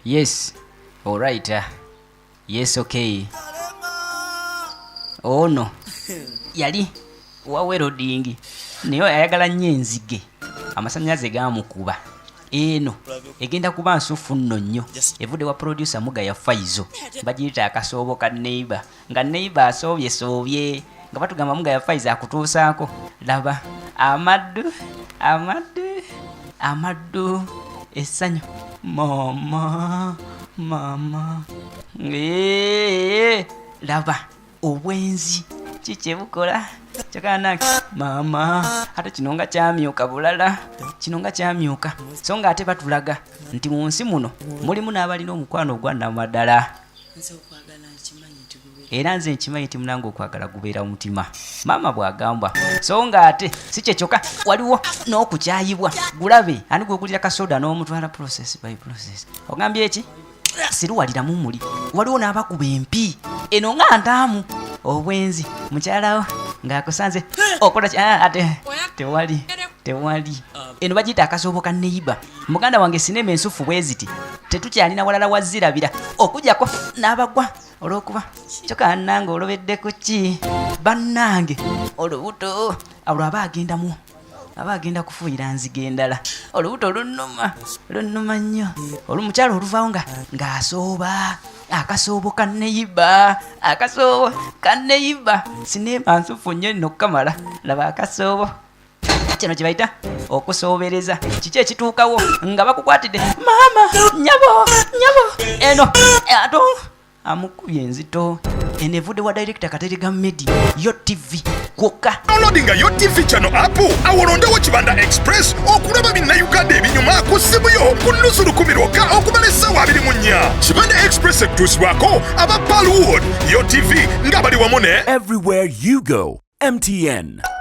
Yes. All right. Yes, okay. Oh no. Yali wawe loading. Niyo ayagala nnyo enzige. Amasannyalaze gaamukuba. Eno egenda kuba nsufu nno nnyo. Evudde wa producer Mugaya Faizo. Bagiyita akasoobo ka neighbor. Nga neighbor asoobye nga batugamba Mugaya Faizo akutuusaako. Laba amaddu essanyu mama laba obwenzi kiki bukola kyokana mama ate kino nga kyamyuka bulala kino nga kyamyuka so nga ate batulaga nti mu nsi muno mulimu n'abalina omukwano ogwa namaddala era nze nkimanyi nti munange okwagala gubeera mutima maama bw'agamba so nga ate si kye kyokka waliwo n'okukyayibwa gulabe ani gwegulira kasoda n'omutwala process by process ogambye eki siruwaliramu muli waliwo n'abakuba empi eno nga ntaamu obwenzi mukyalawo ng'akusanze okola ate tewali eno bagiyita akasoobo ka neighbor muganda wange sinema ensufu bwe ziti tetukyalina walala wazirabira okujjako n'abagwa olw'okuba kyokka nange olobedde ku ki bannange olubuto olwo aba agenda kufuuyira nzige endala olubuto lunnuma nnyo olumukyalo oluvaawo ng'asooba akasoobo ka neighbor sinema nsufu nnyo nno okukamala laba akasoobo kino kye bayita okusoobereza kiki ekituukawo nga bakukwatidde maama nyabo eno ato amukubye enzito eno evudde wa director Katerega Media Yo TV kwokka downloadinga Yo TV channel app awolondewo Kibanda Express okulaba binnauganda ebinyuma ku simu yo ku nnusu lukumi lwokka okumala essaawa 24 Kibanda Express ekutuusibwako aba Palwood Yo TV nga bali wamu ne Everywhere you go, MTN.